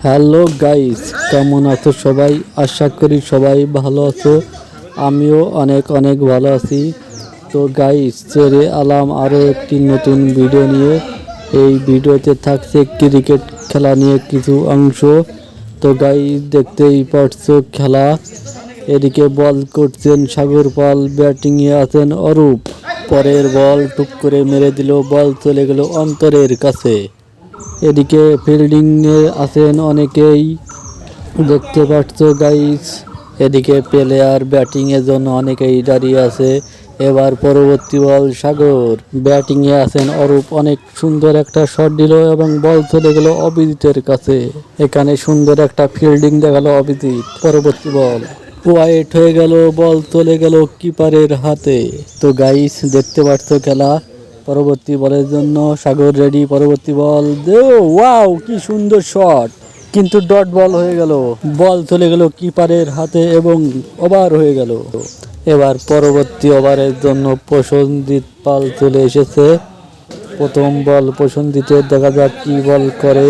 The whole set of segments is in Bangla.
হ্যালো গাইস, কেমন আছো সবাই? আশা করি সবাই ভালো আছো। আমিও অনেক অনেক ভালো আছি। তো গাইস, চলে এলাম আরও একটি নতুন ভিডিও নিয়ে। এই ভিডিওতে থাকছে ক্রিকেট খেলা নিয়ে কিছু অংশ। তো গাইস, দেখতেই পারছো খেলা। এদিকে বল করছেন সাগর পাল, ব্যাটিংয়ে আছেন অরূপ। পরের বল টুক করে মেরে দিল, বল চলে গেল অন্তরের কাছে। এদিকে ফিল্ডিং এ আছেন অনেকেই, দেখতে পাচ্ছ গাইস। এদিকে প্লেয়ার ব্যাটিং এর জন্য অনেকেই দাঁড়িয়ে আছে। এবার পরবর্তী বল সাগর, ব্যাটিং এ আছেন অরূপ। অনেক সুন্দর একটা শট দিল এবং বল চলে গেল অভিজিতের কাছে। এখানে সুন্দর একটা ফিল্ডিং দেখালো অভিজিৎ। পরবর্তী বল ওয়াইড হয়ে গেল, বল চলে গেল কিপারের হাতে। তো গাইস, দেখতে পাচ্ছ খেলা। পরবর্তী বলের জন্য সাগর রেডি। পরবর্তী বল দেও, ওয়াও কি সুন্দর শট, কিন্তু ডট বল হয়ে গেল। বল চলে গেল কিপারের হাতে এবং ওভার হয়ে গেল। এবার পরবর্তী ওভারের জন্য প্রসেনজিৎ পাল চলে এসেছে। প্রথম বল প্রসেনজিতে, দেখা যাক কি বল করে।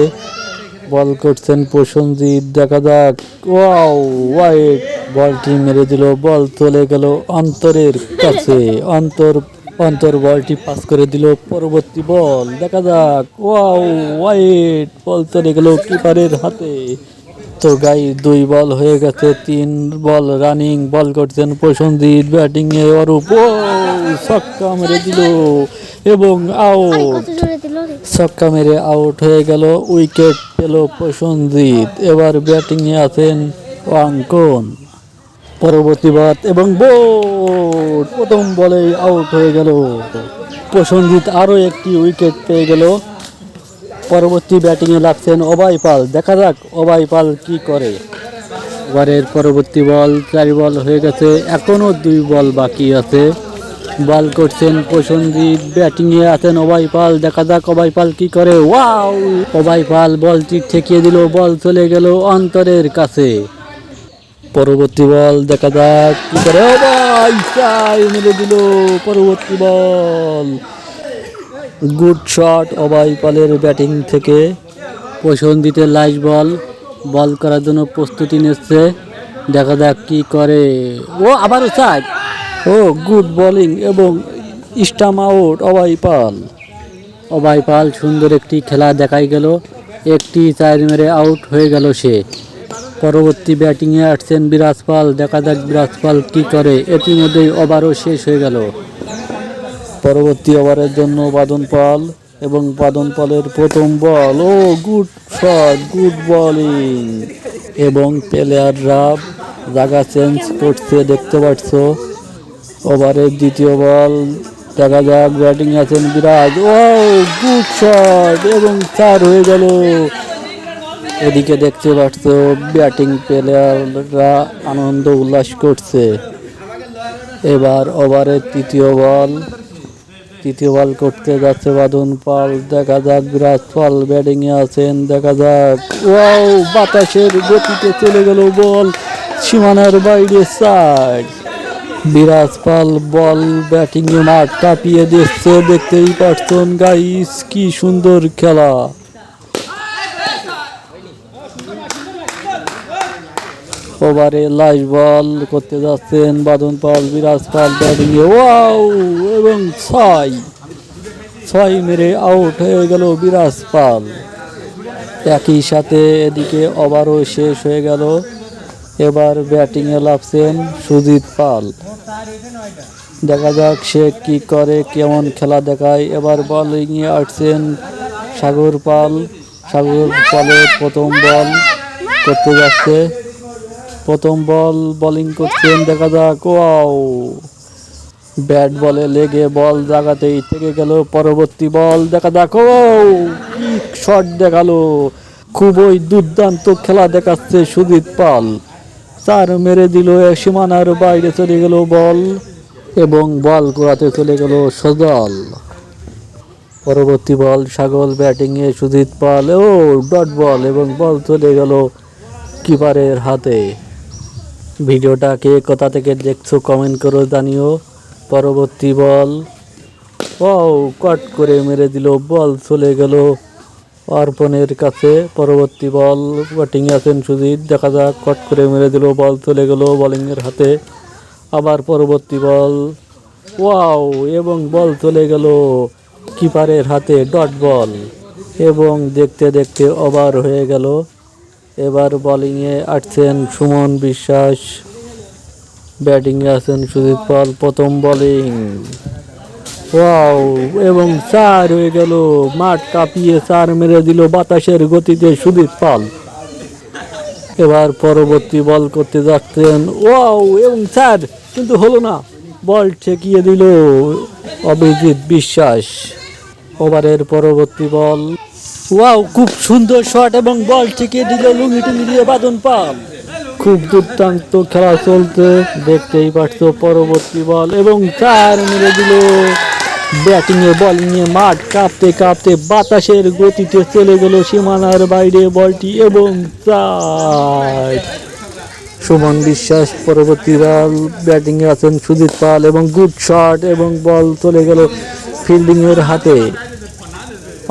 বল করছেন প্রসেনজিৎ, দেখা যাক। ওয়াও, ওয়াইড, বলটি মেরে দিল, বল চলে গেল অন্তরের কাছে। অন্তর বলটি পাস করে দিল। পরবর্তী বল দেখা যাক। ওয়াও, ওয়াইড, বল চলে গেল কিপারের হাতে। তো গাই, 2 বল হয়ে গেছে, 3 বল রানিং। বল করছেন প্রসেনজিৎ, ব্যাটিং এ অরূপ। ও ছক্কা মেরে দিল এবং আউট। ছক্কা মেরে আউট হয়ে গেল, উইকেট পেল প্রসেনজিৎ। এবার ব্যাটিং এ আছেন অঙ্কন। পরবর্তী বল এবং বোল্ড, প্রথম বলেই আউট হয়ে গেল প্রসেনজিৎ। আরও একটি উইকেট পেয়ে গেল। পরবর্তী ব্যাটিংয়ে লাগছেন অভয় পাল, দেখা যাক অভয় পাল কি করে। এবারের পরবর্তী বল, 4 বল হয়ে গেছে, এখনও 2 বল বাকি আছে। বল করছেন প্রসেনজিৎ, ব্যাটিংয়ে আছেন অভয় পাল, দেখা যাক অভয় পাল কি করে। ওয়াও, অভয় পাল বলটি ঠেকিয়ে দিল, বল চলে গেল অন্তরের কাছে। পরবর্তী বল দেখা যাক কি করে। অভয় মেরে দিল পরবর্তী বল। গুড শট অভয় পালের ব্যাটিং থেকে। প্রসেনজিতের লাস্ট বল, বল করার জন্য প্রস্তুতি নিচ্ছে, দেখা যাক কি করে। ও আবারও চাই। ও গুড বোলিং এবং স্টাম্প আউট অভয় পাল সুন্দর একটি খেলা দেখাই গেল। একটি 4 মেরে আউট হয়ে গেল সে। পরবর্তী ব্যাটিংয়ে আসছেন বিরাজ পাল, দেখা যাক বিরাজ পাল কি করে। ইতিমধ্যেই ওভারও শেষ হয়ে গেল। পরবর্তী ওভারের জন্য বাদন পাল এবং বাদন পালের প্রথম বল। ও গুড শট, গুড বোলিং এবং প্লেয়াররা জায়গা চেঞ্জ করছে, দেখতে পাচ্ছ। ওভারের দ্বিতীয় বল, দেখা যাক ব্যাটিং আছেন বিরাজ। ও গুড শট এবং 4 হয়ে গেল। এদিকে দেখতে পাচ্ছ ব্যাটিং প্লেয়াররা আনন্দ উল্লাস করছে। এবার ওভারের তৃতীয় বল করতে যাচ্ছে বাদন পাল, দেখা যাক বিরাজ পাল ব্যাটিং এ আছেন, দেখা যাক। ওয়াও, বাতাসের গতিতে চলে গেল বল সীমানার বাইরে সাইড। বিরাজ পাল বল ব্যাটিং এ মাঠ কাঁপিয়ে দিচ্ছে, দেখতেই পাচ্ছেন গাইস, কি সুন্দর খেলা। ওভারে লাস্ট বল করতে যাচ্ছেন বাদন পাল, বিরাজ পাল ব্যাটিং এ। ওয়াও এবং 6 মেরে আউট হয়ে গেল বিরাজ পাল। একই সাথে এদিকে ওভারও শেষ হয়ে গেল। এবার ব্যাটিং এ লাগছেন সুজিত পাল, দেখা যাক সে কি করে, কেমন খেলা দেখায়। এবার বোলিং এ আসছেন সাগর পালের প্রথম বল করতে যাচ্ছে। প্রথম বল বোলিং করছেন, দেখা যাক। ওয়াও, ব্যাট বলে লেগে বল জায়গাতেই থেকে গেল। পরবর্তী বল দেখা যাক। ও কি শট দেখালো, খুবই দুর্দান্ত খেলা দেখাচ্ছে সুজিত পাল। 4 মেরে দিল, সীমানার বাইরে চলে গেল বল এবং বল করাতে চলে গেল সজল। পরবর্তী বল সাগর ব্যাটিং এ, সুজিত পাল। ও ডট বল এবং বল চলে গেল কিপারের হাতে। ভিডিওটা কে কোথা থেকে দেখছো কমেন্ট করো জানিও। পরবর্তী বল, ও কট করে মেরে দিল, বল চলে গেল অর্পণের কাছে। পরবর্তী বল ব্যাটিং আছেন সুজিত, দেখা যাক, কট করে মেরে দিল, বল চলে গেল বোলিংয়ের হাতে। আবার পরবর্তী বল, ওয়াও, এবং বল চলে গেল কিপারের হাতে, ডট বল, এবং দেখতে দেখতে ওভার হয়ে গেল। এবার বোলিংয়ে আসছেন সুমন বিশ্বাস, ব্যাটিংয়ে আছেন সুজিত পাল। প্রথম বোলিং, ওয়াও, এবং 4 হয়ে গেল, মাঠ কাঁপিয়ে 4 মেরে দিল বাতাসের গতিতে সুজিত পাল। এবার পরবর্তী বল করতে যাচ্ছেন, ওয়াও, এবং 4, কিন্তু হলো না, বল ঠেকিয়ে দিল অভিজিৎ বিশ্বাস। ওভারের পরবর্তী বল, ওয়াও, খুব সুন্দর শট, এবং বল ঠেকিয়ে দিল লুঙ্গি টুঙ্গি দিয়ে বাদন পাল। খুব দুর্দান্ত খেলা চলছে, দেখতেই পাচ্ছ। পরবর্তী বল, এবং 4 মেরে দিল। ব্যাটিংয়ে বোলিংয়ে মাঠ কাঁপতে কাঁপতে বাতাসের গতিতে চলে গেল সীমানার বাইরে বলটি, এবং 4। সুমন বিশ্বাস। পরবর্তী বল, ব্যাটিংয়ে আছেন সুজিত পাল, এবং গুড শট, এবং বল চলে গেল ফিল্ডিংয়ের হাতে।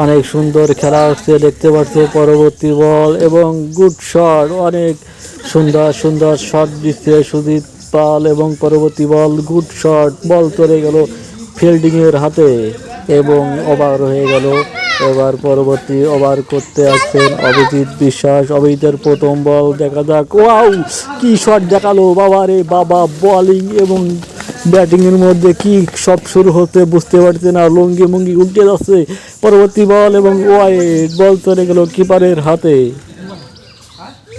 অনেক সুন্দর খেলা হচ্ছে, দেখতে পাচ্ছ। পরবর্তী বল, এবং গুড শট, অনেক সুন্দর সুন্দর শট দিচ্ছে সুজিত পাল, এবং পরবর্তী বল, গুড শট, বল চলে গেল ফিল্ডিংয়ের হাতে, এবং ওভার হয়ে গেল। এবার পরবর্তী ওভার করতে আসছেন অভিজিৎ বিশ্বাস। অভিজিতের প্রথম বল, দেখা যাক, ওয়াও, কি শট দেখালো, বাবা রে বাবা, বোলিং এবং ব্যাটিংয়ের মধ্যে কি সব শুরু হতে বুঝতে পারছে না, লঙ্গি মুঙ্গি উল্টে যাচ্ছে। পরবর্তী বল, এবং ওয়াইড, বল চলে গেল কিপারের হাতে।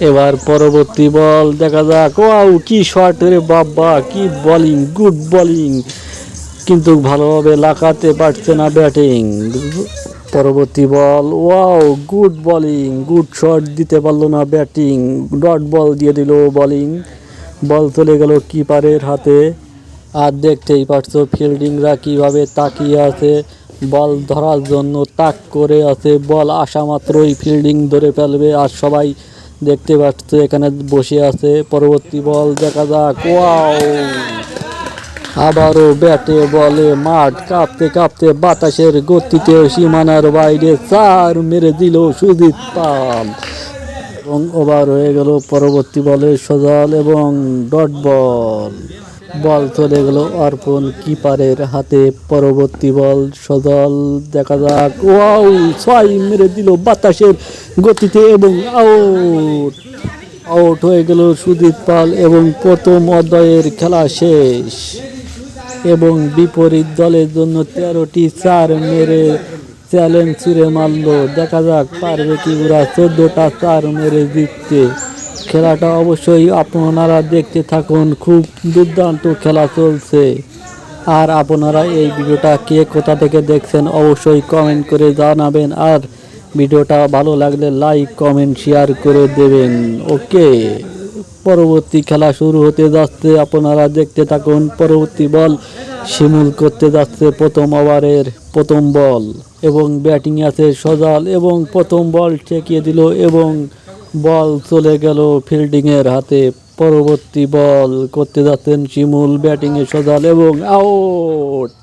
এবার পরবর্তী বল, দেখা যাক, ওয়াও, কি শট রে বাবা, কি বোলিং, গুড বোলিং, কিন্তু ভালোভাবে লাগাতে পারছে না ব্যাটিং। পরবর্তী ball, wow, good bowling, good shot দিতে পারলো না ব্যাটিং, ডট বল দিয়ে দিল বোলিং, বল চলে গেল কিপারের হাতে। আর দেখতেই পাচ্ছ ফিল্ডিংরা কিভাবে তাকিয়ে আছে, বল ধরার জন্য তাক করে আছে, বল আসা মাত্রই ফিল্ডিং ধরে ফেলবে, আর সবাই দেখতে পাচ্ছ এখানে বসে আছে। পরবর্তী বল, দেখা যাক, ওয়াও, আবারও ব্যাটে বলে মাঠ কাঁপতে কাঁপতে বাতাসের গতিতে সীমানার বাইরে 4 মেরে দিল সুজিত পাল, এবং ওভার হয়ে গেল। পরবর্তী বলে সজল, এবং ডট বল, বল চলে গেল অর্পণ কিপারের হাতে। পরবর্তী বল, সজল, দেখা যাক, ওয়াও, 6 মেরে দিল বাতাসের গতিতে, এবং আউট। আউট হয়ে গেল সুজিত পাল, এবং প্রথম অধ্যায়ের খেলা শেষ। এবং বিপরীত দলের জন্য 13টি 4 মেরে চ্যালেঞ্জ ছুড়ে মারল, দেখা যাক পারবে কি ওরা 14টা 4 মেরে জিততে। খেলাটা অবশ্যই আপনারা দেখতে থাকুন, খুব দুর্দান্ত খেলা চলছে। আর আপনারা এই ভিডিওটা কে কোথা থেকে দেখছেন অবশ্যই কমেন্ট করে জানাবেন, আর ভিডিওটা ভালো লাগলে লাইক কমেন্ট শেয়ার করে দেবেন। ওকে, পরবর্তী খেলা শুরু হতে যাচ্ছে, আপনারা দেখতে থাকুন। পরবর্তী বল শিমুল করতে যাচ্ছে প্রথম ওভারের প্রথম বল, এবং ব্যাটিং আছে সজল, এবং প্রথম বল ঠেকিয়ে দিল, এবং বল চলে গেল ফিল্ডিংয়ের হাতে। পরবর্তী বল করতে যাচ্ছেন শিমুল, ব্যাটিংয়ে সজল, এবং আউট।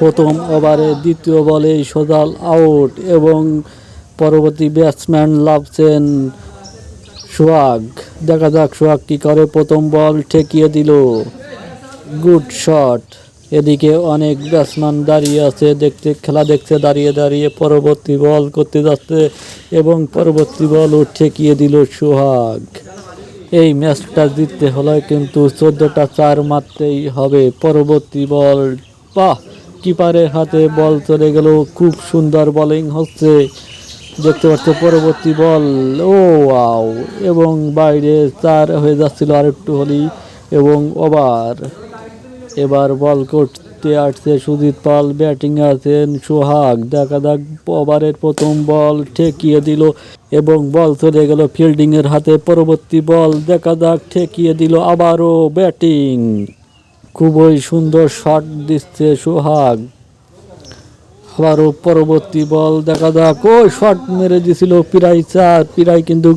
প্রথম ওভারে দ্বিতীয় বলে সজল আউট, এবং পরবর্তী ব্যাটসম্যান লাভছেন সোহাগ, দেখা যাক সোহাগ কি করে। প্রথম বল ঠেকিয়ে দিল, গুড শট। এদিকে অনেক ব্যাটসম্যান দাঁড়িয়ে আছে, খেলা দেখছে দাঁড়িয়ে দাঁড়িয়ে। পরবর্তী বল করতে যাচ্ছে, এবং পরবর্তী বলও ঠেকিয়ে দিল সোহাগ। এই ম্যাচটা জিততে হলে কিন্তু 14টা 4 মারতেই হবে। পরবর্তী বল, বাহ, কিপারের হাতে বল চলে গেল, খুব সুন্দর বোলিং হচ্ছে, দেখতে পাচ্ছ। পরবর্তী বল, ও ওয়াও, এবং বাইরে 4 হয়ে যাচ্ছিল আর একটু হলেই, এবং ওভার। এবার বল করতে আসছে সুজিত পাল, ব্যাটিং আছেন সোহাগ, দেখা যাক, ওভারের প্রথম বল ঠেকিয়ে দিল, এবং বল চলে গেল ফিল্ডিংয়ের হাতে। পরবর্তী বল, দেখা যাক, ঠেকিয়ে দিল, আবারও ব্যাটিং, খুবই সুন্দর শট দিচ্ছে সোহাগ। আবারও পরবর্তী বল, দেখা যাক, ও শট মেরে দিছিল প্রায় 4, প্রায় কিন্তু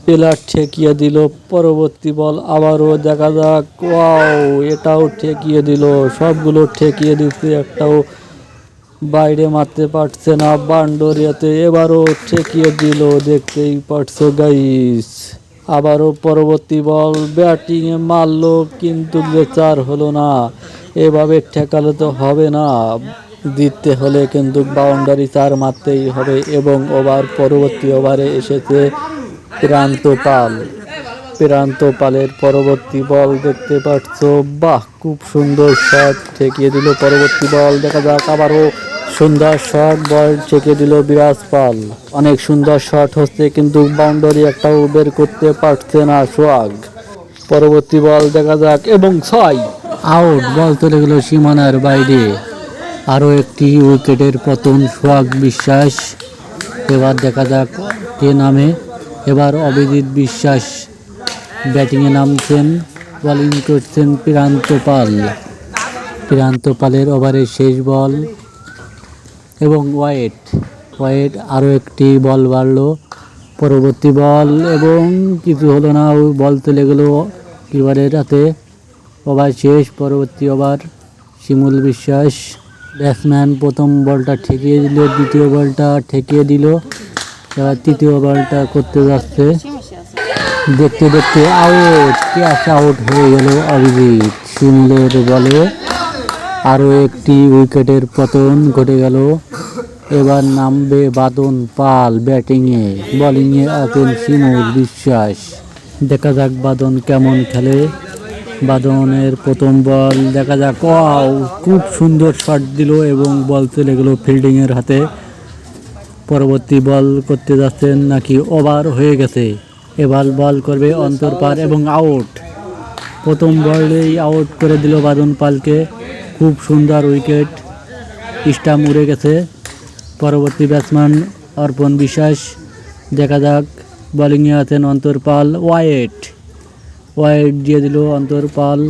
পেলার ঠেকিয়ে দিল। পরবর্তী বল আবারও দেখা যাক, ওয়াও, এটাও ঠেকিয়ে দিল, সবগুলো ঠেকিয়ে দিচ্ছে, একটাও বাইরে মারতে পারছে না বান্ডরিয়াতে, এবারও ঠেকিয়ে দিল, দেখতেই পারছো গাইস। আবারও পরবর্তী বল ব্যাটিংয়ে মারলো, কিন্তু যে 4 হলো না। এভাবে ঠেকালে তো হবে না, জিততে হলে কিন্তু বাউন্ডারি 4 মারতেই হবে। এবং পরবর্তী ওভারে এসেছে প্রান্ত পাল। প্রান্ত পালের পরবর্তী বল দেখতে পাচ্ছ, বাহ খুব সুন্দর শট ঠেকিয়ে দিল। পরবর্তী বল দেখা যাক, আবারও সুন্দর শট, বল ঠেকে দিল বিরাজ পাল। অনেক সুন্দর শট হচ্ছে, কিন্তু বাউন্ডারি একটাও বের করতে পারছে না সোহাগ। পরবর্তী বল দেখা যাক, এবং 6 আউট, বল চলে গেল সীমানার বাইরে। আরও একটি উইকেটের পতন সোহাগ বিশ্বাস। এবার দেখা যাক কে নামে। এবার অভিজিৎ বিশ্বাস ব্যাটিংয়ে নামছেন, বোলিং করছেন প্রান্ত পাল। প্রান্ত পালের ওভারের শেষ বল, এবং ওয়াইড আরও একটি বল বাড়লো। পরবর্তী বল, এবং কিছু হলো না, ওই বল চলে গেল কিপারের হাতে। ওভার শেষ। পরবর্তী ওভার শিমুল বিশ্বাস ব্যাটসম্যান প্রথম বলটা ঠেকিয়ে দিল, দ্বিতীয় বলটা ঠেকিয়ে দিল, এবার তৃতীয় বলটা করতে যাচ্ছে। দেখতে দেখতে আউট, ক্যাচ আউট হয়ে গেল অভিজিৎ। শিমুলের বলে আরও একটি উইকেটের পতন ঘটে গেল। এবার নামবে বাদন পাল ব্যাটিংয়ে, বোলিংয়ে আছেন শিমুল বিশ্বাস। দেখা যাক বাদন কেমন খেলে। বাদনের প্রথম বল দেখা যাক, ওয়াও খুব সুন্দর শট দিল, এবং বল চলে গেল ফিল্ডিংয়ের হাতে। পরবর্তী বল করতে যাচ্ছেন, নাকি ওভার হয়ে গেছে। এবার বল করবে অন্তরপার, এবং আউট। প্রথম বলেই আউট করে দিল বাদন পালকে। খুব সুন্দর উইকেট, স্টাম্প উড়ে গেছে। পরবর্তী ব্যাটসম্যান অর্পণ বিশ্বাস। দেখা যাক, বোলিংয়ে আছেন অন্তরপাল। ওয়াইড দিয়ে দিল অন্তরপাল,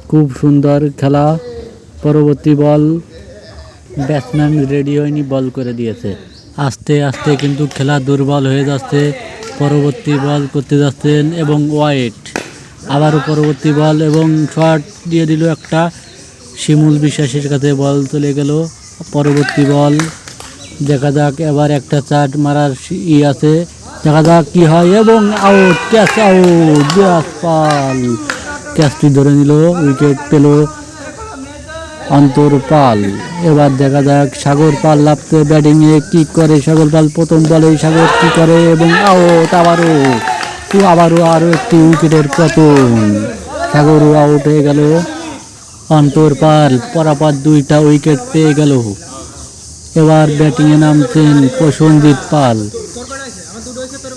খুব সুন্দর খেলা। পরবর্তী বল ব্যাটসম্যান রেডি হয়নি, বল করে দিয়েছে। আস্তে আস্তে কিন্তু খেলা দুর্বল হয়ে যাচ্ছে। পরবর্তী বল করতে যাচ্ছেন, এবং ওয়াইড। আবারও পরবর্তী বল, এবং শট দিয়ে দিল একটা। শিমুল বিশ্বাসের কাছে বল চলে গেল। পরবর্তী বল দেখা যাক, এবার একটা চার মারার আছে, দেখা যাক কি হয়, এবং আউট, ক্যাচ আউট। বিরাজ পাল ক্যাচটি ধরে নিল, উইকেট পেল অন্তর পাল। এবার দেখা যাক সাগর পাল লাফতে ব্যাটিংয়ে কি করে। সাগর পাল প্রথম বলে সাগর কি করে, এবং আউট। আবারও আরও একটি উইকেটের পতন, সাগরও আউট হয়ে গেল। অন্তর পাল পরাপর 2টা উইকেট পেয়ে গেল। এবার ব্যাটিংয়ে নামছেন প্রসেনজিৎ পাল।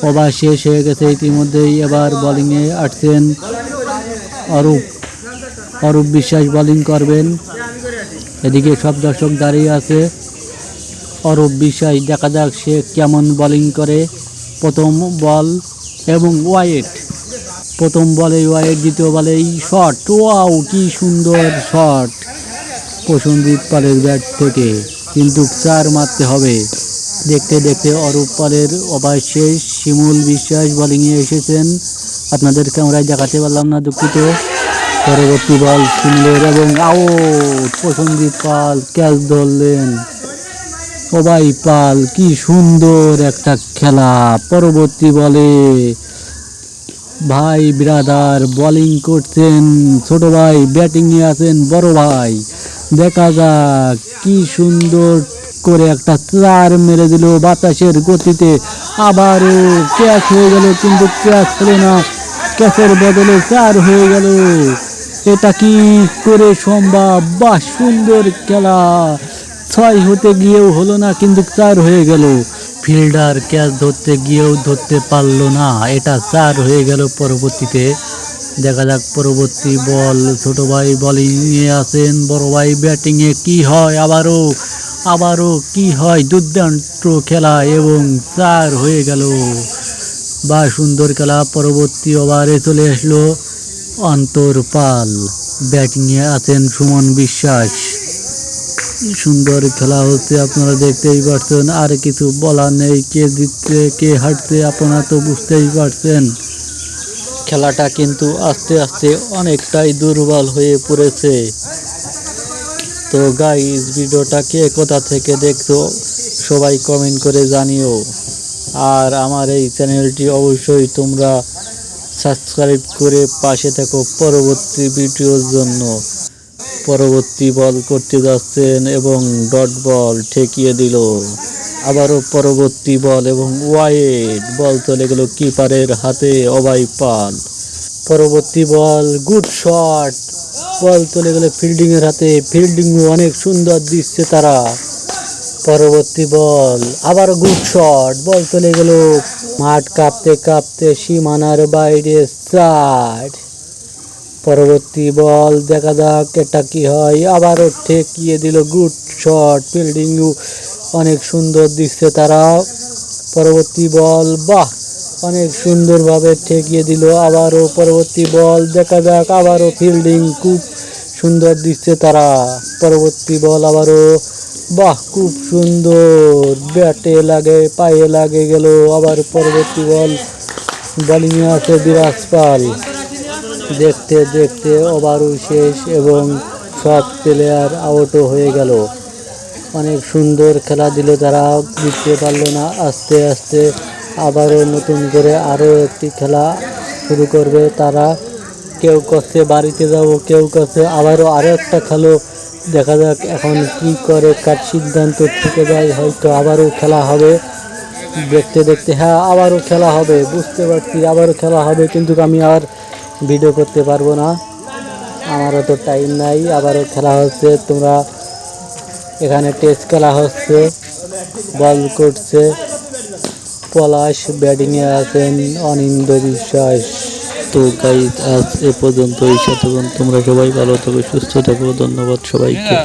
ওভার শেষ হয়ে গেছে ইতিমধ্যেই। এবার বোলিংয়ে আসছেন অরূপ বিশ্বাস, বোলিং করবেন। এদিকে সব দর্শক দাঁড়িয়ে আছে। অরূপ বিশ্বাস, দেখা যাক সে কেমন বোলিং করে। প্রথম বল, এবং ওয়াইড। প্রথম বলেই ওয়াইড, দ্বিতীয় বলেই শট। ওয়াও কি সুন্দর শট প্রসেনজিৎ পালের ব্যাট থেকে, কিন্তু 4 মারতে হবে। দেখতে দেখতে অরূপ পালের ওভার শেষ। শিমুল বিশ্বাস বোলিংয়ে এসেছেন, আপনাদের ক্যামেরায় দেখাতে পারলাম না, দুঃখিত। পরবর্তী বল শিমুলের, এবং আউট। প্রসেনজিৎ পাল ক্যাচ ধরলেন। সবাই পাল কি সুন্দর একটা খেলা। পরবর্তী বলে ভাই ব্রাদার বোলিং করছেন ছোট ভাই, ব্যাটিংয়ে আছেন বড় ভাই। দেখা যাক কি সুন্দর করে একটা 4 মেরে দিল বাতাসের গতিতে। আবারও ক্যাচ হয়ে গেল, কিন্তু ক্যাচ হলো না, ক্যাচের বদলে 4 হয়ে গেল। এটা কি করে সম্ভব? বাহ সুন্দর খেলা। 6 হতে গিয়েও হলো না, কিন্তু 4 হয়ে গেল। ফিল্ডার ক্যাচ ধরতে গিয়েও ধরতে পারলো না, এটা 4 হয়ে গেল পরবর্তীতে। দেখা যাক পরবর্তী বল। ছোট ভাই বোলিংয়ে আছেন, বড় ভাই ব্যাটিংয়ে। কি হয় আবারও কি হয়? দুর্দান্ত খেলা, এবং 4 হয়ে গেল। বা সুন্দর খেলা। পরবর্তী ওভারে চলে আসলো অন্তর পাল, ব্যাটিংয়ে আছেন সুমন বিশ্বাস। সুন্দর খেলা হচ্ছে, আপনারা দেখতেই পাচ্ছেন। আর কিছু বলার নেই, কে জিতছে কে হারছে আপনারা তো বুঝতেই পারছেন। খেলাটা কিন্তু আস্তে আস্তে অনেকটাই দুর্বল হয়ে পড়েছে। তো গাইস, ভিডিওটা কে কোথা থেকে দেখছো সবাই কমেন্ট করে জানিও। আর আমার এই চ্যানেলটি অবশ্যই তোমরা সাবস্ক্রাইব করে পাশে থাকো পরবর্তী ভিডিওর জন্য। পরবর্তী বল করতে যাচ্ছেন এবং ডট বল ঠেকিয়ে দিল। আবারও পরবর্তী বল এবং ওয়াইড বল চলে গেল কিপারের হাতে, অবাই পাল। পরবর্তী বল, গুড শট, বল চলে গেল ফিল্ডিং এর হাতে, ফিল্ডিং অনেক সুন্দর দিচ্ছে তারা। পরবর্তী বল, আবার গুড শট, বল চলে গেল মাঠ কাঁপতে কাঁপতে সীমানার বাইরে, সাইড। পরবর্তী বল, দেখা যাক এটা কি হয়, আবারও ঠেকিয়ে দিল, গুড শট, ফিল্ডিং অনেক সুন্দর দিচ্ছে তারা। পরবর্তী বল, বাহ, অনেক সুন্দরভাবে ঠেকিয়ে দিল। আবারও পরবর্তী বল, দেখা যাক, আবারও ফিল্ডিং খুব সুন্দর দিচ্ছে তারা। পরবর্তী বল আবারও, বাহ, খুব সুন্দর, ব্যাটে লাগে পায়ে লাগে গেল। আবার পরবর্তী বল, বোলিংয়ে আছে বিরাজ পাল। দেখতে দেখতে ওভারও শেষ এবং সব প্লেয়ার আউটও হয়ে গেল। অনেক সুন্দর খেলা দিল তারা, জিততে পারলো না। আস্তে আস্তে আবারও নতুন করে আরও একটি খেলা শুরু করবে তারা। কেউ করছে বাড়িতে যাব, কেউ করছে আবারও আরও একটা খেলো। দেখা যাক এখন কি করে, কার সিদ্ধান্ত থেকে যায়, হয়তো আবারও খেলা হবে। দেখতে দেখতে, হ্যাঁ, আবারও খেলা হবে, বুঝতে পারছি আবারও খেলা হবে, কিন্তু আমি আর ভিডিও করতে পারবো না, আমারও তো টাইম নাই। আবারও খেলা হচ্ছে, তোমরা এখানে টেস্ট খেলা হচ্ছে, বল করছে পলাশ, ব্যাটিংয়ে আছেন অনিন্দ বিশ্বাস। তো গাইস, আজ এ পর্যন্তই। সাথে তোমরা সবাই ভালো থাকো, সুস্থ থাকো। ধন্যবাদ সবাইকে।